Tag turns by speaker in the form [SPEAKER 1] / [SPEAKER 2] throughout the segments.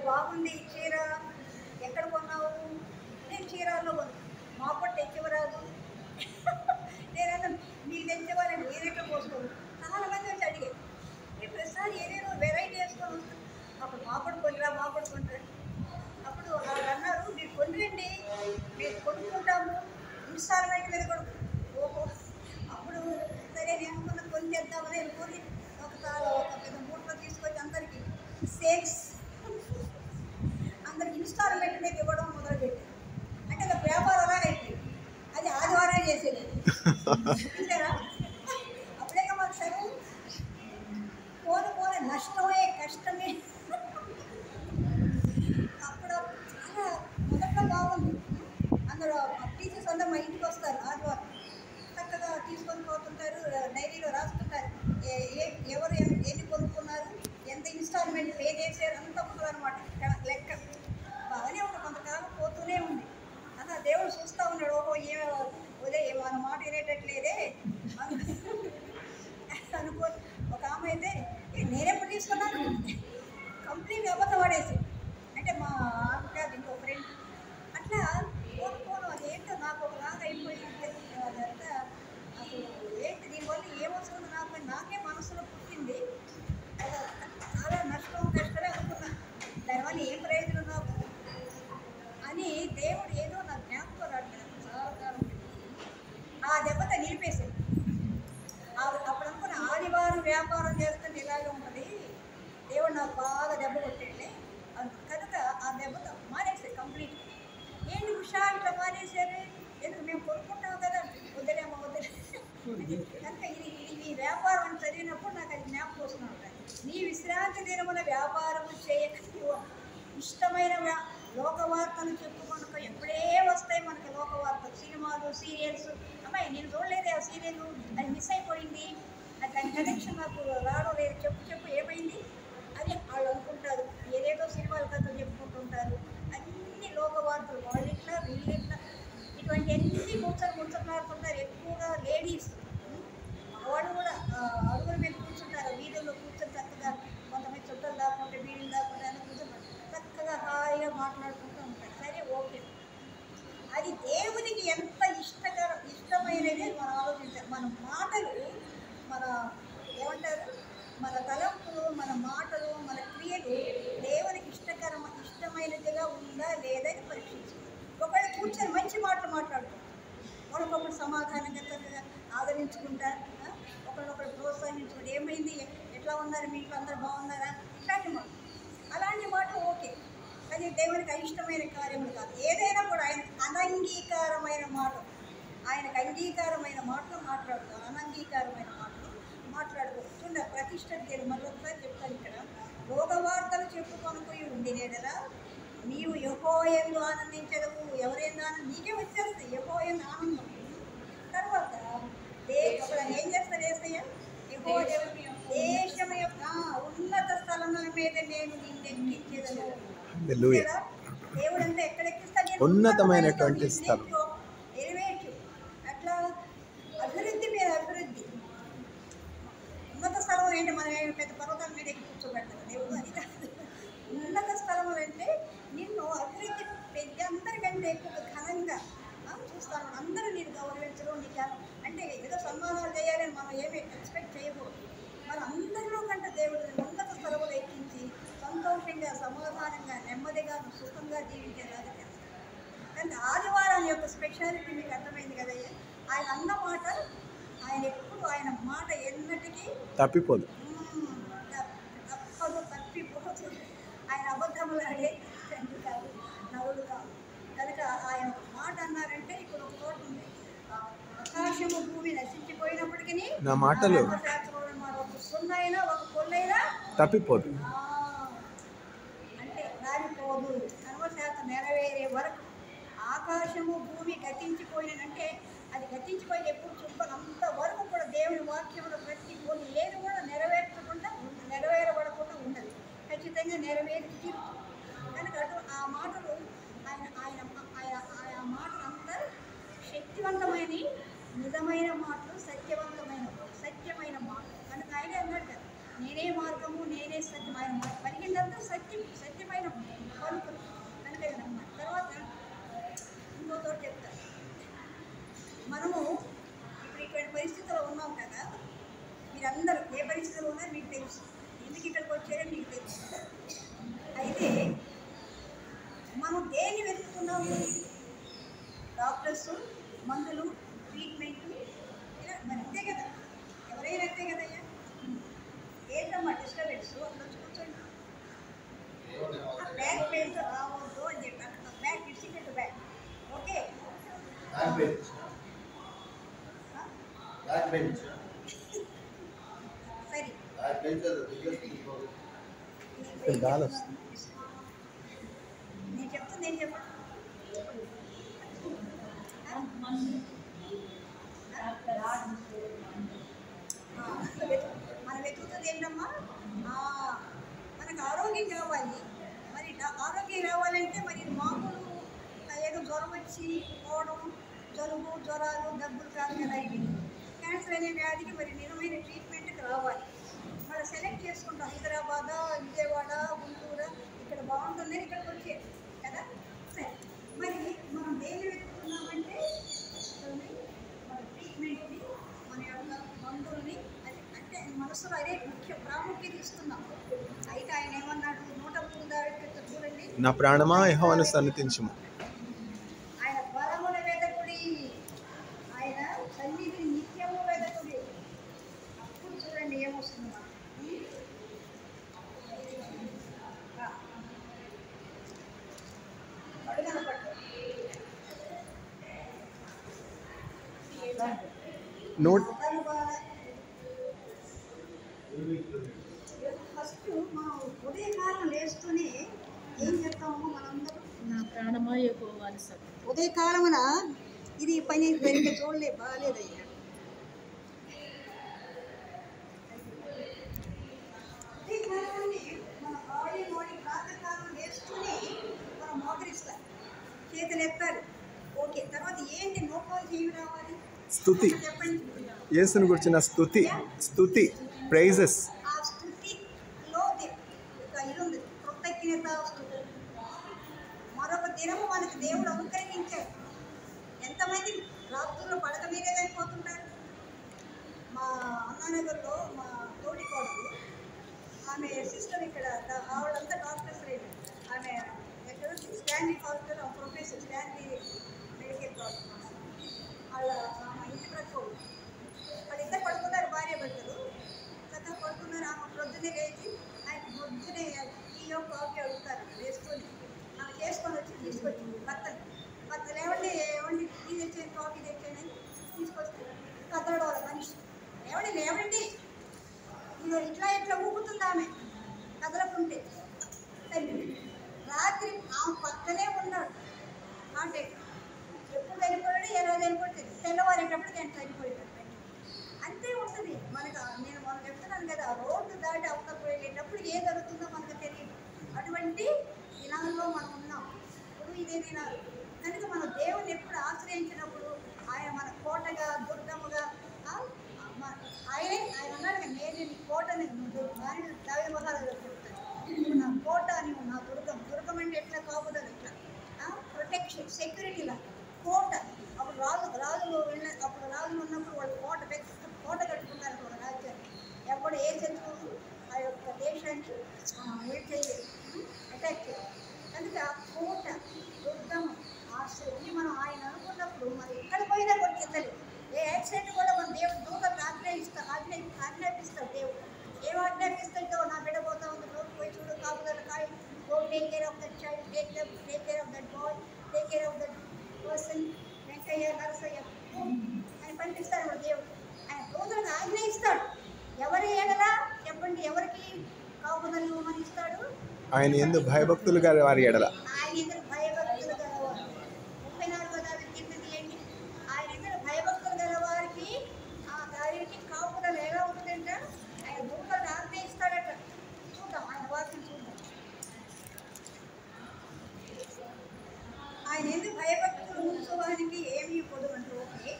[SPEAKER 1] బాగుంది ఈ చీర, ఎక్కడ కొన్నావు? నేను చీరాల్లో కొన్నాను. మా పొట్టు తెచ్చివరాదు. నేనన్నా మీకు తెచ్చేవాళ్ళని ఏదెక్కడ పోసుకోరు. చాలా మంది వచ్చి అడిగారు. మీరు ప్రతిసారి ఏదేదో వెరైటీ వేసుకొని వస్తారు. అప్పుడు మా పొట్టు కొనిరా, మా పొట్టు కొనిరా. అప్పుడు వాళ్ళు అన్నారు, మీరు కొనిరండి, మేము కొనుక్కుంటాము, ఇన్స్టాల్మెంట్ మీద కొనుక్కు. ఓహో, అప్పుడు సరే నేను అనుకున్న కొని చేద్దామని కొని ఒక పెద్ద మూటలో తీసుకొచ్చి అందరికీ సేల్స్, అందరికి ఇన్స్టాల్మెంట్ మీద ఇవ్వడం మొదలుపెట్టారు. అంటే ఒక వ్యాపారం అలాగే అయిపోయింది. అది ఆదివారం చేసేది చూసారా. అప్పుడే మాకు సెలవు. పోను నష్టమే, కష్టమే. అప్పుడు చాలా మొదట్లో బాగుంది. అందరూ టీచర్స్ అందరూ మా ఇంటికి వస్తారు ఆదివారం. చక్కగా తీసుకొని పోతుంటారు, డైరీలో రాసుకుంటారు ఎవరు ఎన్ని కొనుక్కున్నారు, ఎంత ఇన్స్టాల్మెంట్ పే చేశారు, అంత ఉంటుంది అనమాట లెక్క. బాగానే ఉంది, కొంతకాలం పోతూనే ఉంది. అలా దేవుడు చూస్తూ ఉన్నాడు. ఓహో, ఉదయం మన మాట వినేటట్లేదే అనుకో. ఒక ఆమె అయితే నేనెప్పుడు తీసుకున్నాను కంప్లీట్గా అబద్ధం పడేసి, అంటే మా ఆమె ఇంకో ఫ్రెండ్ అట్లా పోను అదేంటో నాకు ఒకలాగా అయిపోయింది. అదంతా అసలు ఏంటి, దీనివల్ల ఏమొస్తుందో నాకే మనసులో పుట్టింది. చాలా నష్టం, కష్టమే అనుకున్నా. దానివల్ల ఏం ప్రయోజనం నాకు అని దేవుడు ఏదో నా జ్ఞాపకం రావట్లేదు. చాలా కాలం ఆ దెబ్బతో నిలిపేసింది. అప్పుడు అనుకున్న ఆదివారం వ్యాపారం చేస్తుంటే ఇలాగే ఉంటుంది, దేవుడు నాకు బాగా దెబ్బ కొట్టండి కనుక ఆ దెబ్బతో మానేసారు కంప్లీట్. ఏంటి ఉషా ఇట్లా మానేశారు, ఎందుకు మేము కొనుక్కుంటాం కదా, వదిలేమో వదిలే కనుక ఈ వ్యాపారం చదివినప్పుడు నాకు అది జ్ఞాపకం వస్తున్నాను. నీ విశ్రాంతి దినమున వ్యాపారము చేయక ఇష్టమైన లోకవార్తలు చెప్పుకొనుక ఎప్పుడే వస్తాయి మనకి లోకవార్తలు, సినిమాలు, సీరియల్స్. అమ్మాయి నేను చూడలేదే ఆ సీరియల్, అది మిస్ అయిపోయింది, అది దాని కనెక్షన్ నాకు రావడం లేదు, చెప్పు ఏమైంది అని వాళ్ళు అనుకుంటారు. ఏదేదో సినిమాల కథలు చెప్పుకుంటుంటారు. అన్ని లోకవార్తలు, వాళ్ళిట్లా వీళ్ళిట్లా ఇటువంటి అన్ని కూర్చొని ఎక్కువగా లేడీస్. వాళ్ళు కూడా అడుగుల మీద కూర్చుంటారు, వీధుల్లో కూర్చొని చక్కగా కొంతమంది చుట్టాలు దాక్కుంటే వీడిని దాక్కుంటే అని కూర్చొని చక్కగా హాయిగా మాట్లాడుకుంటూ ఉంటారు. సరే, ఓకే, అది దేవునికి ఎంత ఇష్టమైనది మనం ఆలోచించాలి. మన మాటలు, మన ఏమంటారు, మన తలంపులు, మన మాటలు, మన క్రియలు దేవునికి ఇష్టమైనదిగా ఉందా లేదని పరీక్షించాలి. ఒకళ్ళు కూర్చొని మంచి మాటలు మాట్లాడుకుంటారు, ఒకరికొకరు సమాధానంగా చక్కగా ఆదరించుకుంటారు, ఒకరినొకరు ప్రోత్సహించుకుంటారు. ఏమైంది, ఎట్లా ఉన్నారు, మీ ఇంట్లో అందరూ బాగున్నారా, ఇట్లాంటి మాట. అలాంటి మాట ఓకే, అది దేవునికి అయిష్టమైన కార్యములు కాదు. ఏదైనా కూడా ఆయనకు అనంగీకారమైన మాటలు, ఆయనకు అంగీకారమైన మాటలు మాట్లాడుతాం, అనంగీకారమైన మాటలు మాట్లాడుకుంటున్న ప్రతిష్ట మరొకసారి చెప్తాను. ఇక్కడ లోకవార్తలు చెప్పుకొనుకుని ఉండినేదలా నీవు యెహోవాయందు ఆనందించదవు. ఎవరైనా నీకే వచ్చేస్తాయి యెహోవాయందు ఆనందం. తర్వాత అప్పుడు ఏం చేస్తారు యేసయ్య, యెహోవా దేశం యొక్క ఉన్నత స్థలముల మీద నేను నిన్నెక్కించేదను. దేవుడు అంటే ఎక్కడ ఎక్కిస్తాడు,
[SPEAKER 2] ఉన్నతమైనటువంటి స్థలం,
[SPEAKER 1] ఎలివేటివ్, అట్లా అభివృద్ధి మీద అభివృద్ధి. ఉన్నత స్థలములు ఏంటి, మనం పెద్ద పర్వతాల మీద ఎక్కి కూర్చోబెడతారు దేవుడు, అది కాదు. ఉన్నత స్థలములు అంటే నిన్ను అభివృద్ధి అందరికంటే ఎక్కువ ఘనంగా చూస్తాను. అందరూ నేను గౌరవించడం, నీకు అంటే ఏదో సన్మానాలు చేయాలని మనం ఏమి ఎక్స్పెక్ట్ చేయకూడదు. మన అందరిలో కంటే దేవుడు ఉన్నత స్థలములు ఎక్కించి సంతోషంగా, సమాధానంగా, నెమ్మదిగా, సుఖంగా జీవించేలాగా చేస్తాడు. కానీ ఆదివారం యొక్క స్పెషాలిటీ మీకు అర్థమైంది కదయ్యా. ఆయన అన్న మాట, ఆయన ఎప్పుడు ఆయన మాట ఎన్నటికీ
[SPEAKER 2] తప్పిపోదు,
[SPEAKER 1] తప్పిపోదు. ఆయన అబద్ధములు అడే తండ్రి కాదు, నరుడు కాదు. కనుక ఆయన మాట అన్నారంటే ఇప్పుడు ఒక చోట ఉంది, ఆకాశము భూమి నశించిపోయినప్పటికీ
[SPEAKER 2] నా మాటలు
[SPEAKER 1] ఒక సున్నైనా ఒక కొల్లైనా
[SPEAKER 2] తప్పిపోదు,
[SPEAKER 1] అంటే రాలిపోదు. 90% నెరవేరే వరకు ఆకాశము భూమి గతించిపోయినంటే అది గతించిపోయి ఎప్పుడు చూపాలి అంతవరకు కూడా దేవుని వాక్యంలో ప్రతి కొన్ని ఏది కూడా నెరవేరబడకుండా ఉండదు, ఖచ్చితంగా నెరవేరి తీరుతుంది. కనుక ఆ మాటలు ఆయన మాటలు అంతా శక్తివంతమైన, నిజమైన మాటలు, సత్యమైన మాటలు. కనుక ఆయన అన్నాడు కదా, నేనే నేనే మార్గము నేనే సత్యం. ఆయన పలికిందంతా సత్యమైన పలుకులు కనుక నమ్మాలి. తర్వాత ఇంకో చోట చెప్తారు, మనము ఇప్పుడు ఇటువంటి పరిస్థితుల్లో ఉన్నాం కదా, మీరందరూ ఏ పరిస్థితుల్లో ఉన్నారో మీకు తెలుసు, ఎందుకు ఇక్కడికి వచ్చారో మీకు తెలుసు. అయితే మనం దేన్ని వెతుకుతున్నాము? డాక్టర్స్, మందులు, ట్రీట్మెంట్, ఇలా మరి అంతే కదా, ఎవరైనా అంతే కదయ్యా. ఏంటమ్మా డిస్టర్బెన్స్? అక్కడ వచ్చి కూర్చోండి. ఆ బ్యాక్ పెయిన్తో రావద్దు అని చెప్పి బ్యాక్ ఇట్స్ బ్యాక్. ఓకే, సరే
[SPEAKER 2] గాలి వస్తుంది.
[SPEAKER 1] నేను చెప్తుంది ఏం చెప్పండి. మనం వెతుకుతుంది ఏంటమ్మా? మనకు ఆరోగ్యం కావాలి. మరి ఆరోగ్యం రావాలంటే మరి మామూలు ఏదో జ్వరం వచ్చి పోవడం, జలుబు, జ్వరాలు, దగ్గులు కాదు కదా. ఇది క్యాన్సర్ అనే వ్యాధికి మరి నిజమైన ట్రీట్మెంట్కి రావాలి. మనం సెలెక్ట్ చేసుకుంటాం, హైదరాబాద్, విజయవాడ, గుంటూరు, ఇక్కడ బాగుంటుందని ఇక్కడికి వచ్చేది కదా. సరే, మరి మనం దేన్ని వెతుకుతున్నామంటే మన ట్రీట్మెంట్ని, మన యొక్క మందుల్ని, అది అంటే మనసులో అదే ముఖ్య ప్రాముఖ్యత ఇస్తున్నాం. అయితే ఆయన ఏమన్నాడు? 103 చూడండి,
[SPEAKER 2] నా ప్రాణమా యెహోవాను సన్నిధించుము.
[SPEAKER 1] ఆయన బలమున వెదకుడి, ఆయన సన్నిధిని నిత్యము వెదకుడి. అప్పుడు చూడండి ఏమొస్తుంది మనకు. అడుగన పట్టు
[SPEAKER 2] నోట్
[SPEAKER 1] ఫస్ట్ మనం ఉదయకాలం లేస్తూనే ఏం చెప్తామో మనందరూ,
[SPEAKER 3] నా ప్రాణమా యెహోవాను సన్నిధించుము.
[SPEAKER 1] ఉదయకాలమున ఇది పని సరిగ్గా చూడలే, బాగాలేదయ్యా. ఉదయకాలాన్ని మన బాడీ ప్రాతకాలం లేస్తూనే మనం మోకరిస్తారు, చేతులు ఎత్తాలి. ఓకే, తర్వాత ఏంటి నోపాలు చేయి రావాలి?
[SPEAKER 2] స్తుతి,
[SPEAKER 1] చెప్పండి.
[SPEAKER 2] యేసుని గురించిన స్తుతి ప్రైజెస్.
[SPEAKER 1] ఆ స్థుతిలో ఒక ఇది ఉంది, కృతజ్ఞత స్థుతి. మరొక దినము మనకు దేవుడు అనుగ్రహించాడు. ఎంతమంది రాత్రుల్లో పడక మీదే చనిపోతుంటారు. మా అన్నానగర్లో మా తోటి కోడలు, ఆమె సిస్టర్, ఇక్కడ ఆవిడంతా డాక్టర్స్ లేదు. ఆమె ఎక్కడ Stanley hospital professor, Stanley medical college. వాళ్ళ మా ఇంటి ప్రక్కలు వాళ్ళిద్దరు పడుకున్నారు, భార్య భర్తలు చక్కగా పడుకున్నారు. ఆమె ప్రొద్దునే లేచి ఆయన పొద్దునే టీయో కాఫీ అడుగుతారు వేసుకొని, ఆమె చేసుకొని వచ్చి తీసుకొచ్చింది భర్త లేవండి, ఏమండి టీ తెచ్చాను, కాఫీ తెచ్చానని తీసుకొస్తే కదలడం వాళ్ళ మనిషి. లేవండి ఇట్లా ఊపుతుంది ఆమె కదలకుంటే. రాత్రి ఆమె పక్కనే ఉన్నాడు. అంటే ఎప్పుడు చనిపోయాడు, ఏ రోజు చనిపోతే తెల్లవారేటప్పటికి ఆయన చనిపోయాడు. అంతే ఉంటుంది మనకు. నేను మనం చెప్తున్నాను కదా, రోడ్డు దాటి అవతలకు వెళ్ళేటప్పుడు ఏం జరుగుతుందో మనకు తెలియదు. అటువంటి దినాల్లో మనం ఉన్నాం. ఇప్పుడు ఇదే దినాలు కనుక మనం దేవుని ఎప్పుడు ఆశ్రయించినప్పుడు ఆయన మన కోటగా, దుర్గముగా, ఆయన అన్నాడు, నేను నీ కోటని దావీదు మహారాజు చెప్తాను, నా కోట అని, నా దుర్గం అంటే ఎట్లా కాపుదల, ఇట్లా ప్రొటెక్షన్, సెక్యూరిటీలా కోట. అప్పుడు రాజులు ఉన్నప్పుడు వాళ్ళు కోట కట్టుకున్నారు ఒక రాజ్యాన్ని. ఎప్పుడు ఏ శత్రువు ఆ యొక్క దేశాన్ని ఏం చేయలేదు, అటాక్ చేయలేదు. కనుక కోట, దుర్గం, ఆశ్రయం మనం ఆయన అనుకున్నప్పుడు మరి ఎక్కడ పోయినా కొట్టించలేదు. ఏ యాక్సిడెంట్ కూడా మన దేవుడు దూతలకు ఆజ్ఞాపిస్తాడు. దేవుడు ఏం ఆజ్ఞాపిస్తాడో, నా బిడ్డ పోతా ఉంది, రోడ్డు పోయి చూడు, కాపుదల కాయ, go take care of that child, take care of that boy, take care of that person, Venkayya, Narasayya ఆయన పంపిస్తాడు మన దేవుడు. ఆయన దూతలకు ఆజ్ఞ ఇస్తాడు. ఎవరి ఏడలా చెప్పండి, ఎవరికి కాపుదలు ఇవ్వమని ఇస్తాడు?
[SPEAKER 2] ఆయన యందు భయభక్తులు గల వారి ఎడల.
[SPEAKER 1] ఆయన ఎందుకు భయభక్తులు గలవారు? 34 కింద తీయండి. ఆయన ఎందుకు భయభక్తులు గలవారికి ఆ దారికి కాపుదల ఎలా ఉంటుందంట? ఆయన దూతలకు ఆజ్ఞ ఇస్తాడట. చూద్దాం, ఆయన వాక్యం చూద్దాం. ఆయన ఎందుకు భయభక్తులు ఉంచుకోవడానికి ఏమి పొదు అంటే ఓకే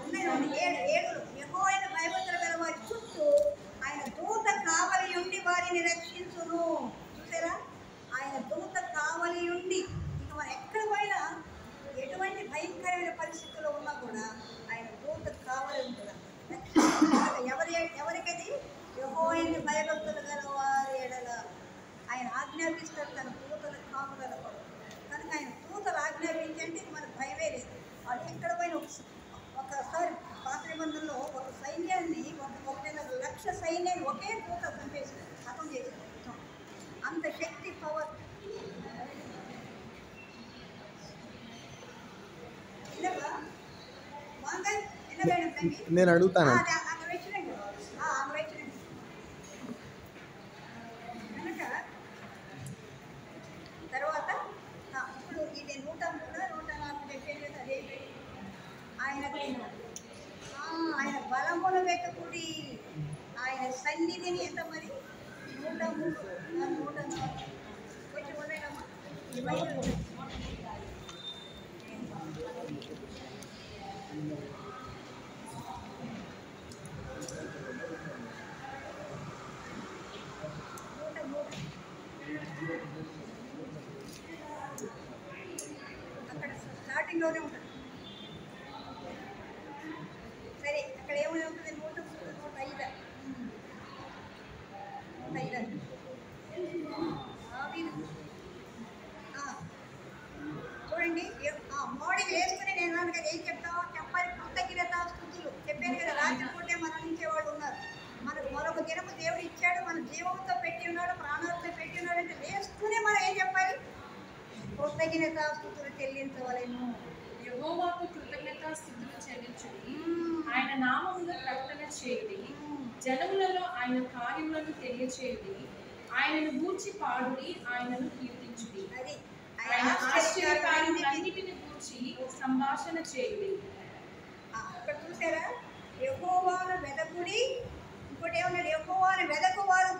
[SPEAKER 1] ఉన్నాయి 7 యెహోవాను భయభక్తులు ఆజ్ఞాపిస్తాడు తన దూతల కాపుదల కొరకు. కనుక ఆయన దూతలు ఆజ్ఞాపించంటే మనకు భయమే లేదు. వాళ్ళు ఎక్కడ పోయిన ఒకసారి పాత నిబంధనలో ఒక సైన్యాన్ని 1.5 సైన్యాన్ని ఒకే దూత చంపేసి హతం చేసి అంత శక్తి పవర్.
[SPEAKER 2] నేను అడుగుతాను.
[SPEAKER 1] కనుక తర్వాత ఇప్పుడు ఇది 140 చెప్పేది కదా, అదే ఆయన బలమును వెతుకుడి, ఆయన సన్నిధిని ఎంత మరి 103 కొంచెం ఉన్నాయమ్మా. అక్కడ స్టార్టింగ్లోనే ఉంటుంది. సరే, అక్కడ ఏమైనా ఉంటుంది? 105 చూడండి. మోడీ వేసుకుని నేను అన్నాను కదా, ఏం చెప్తావో చెప్పాలి. కృతజ్ఞత స్తుతులు చెప్పాను కదా. రాత్రిపూటే మరణించేవాళ్ళు ఉన్నారు. మనకు మరొక దినము దేవుడు ఇచ్చాడు, మన జీవంతో పెట్టి ఉన్నాడు, ప్రాణాలతో పెట్టి ఉన్నాడు అంటే వేసుకునే మనం ఏం చెప్పాలి? కృతజ్ఞత స్తుతులు చెల్లించవలెను.
[SPEAKER 3] యెహోవాకు కృతజ్ఞతాస్తుతులు చెల్లించుడి, ఆయన నామమును ప్రకటన చేయుడి, జనములలో ఆయన కార్యములను తెలియచేయుడి, ఆయనను గూర్చి పాడుడి, ఆయనను కీర్తించుడి,
[SPEAKER 1] అది
[SPEAKER 3] ఆయన ఆశ్చర్యకార్యములన్నిటిని గూర్చి సంభాషణ చేయుడి.
[SPEAKER 1] అక్కడ చూసారా? యెహోవాను వెదకుడి. ఇంకోటి ఏమన్నాడు? యెహోవాను వెదకువారు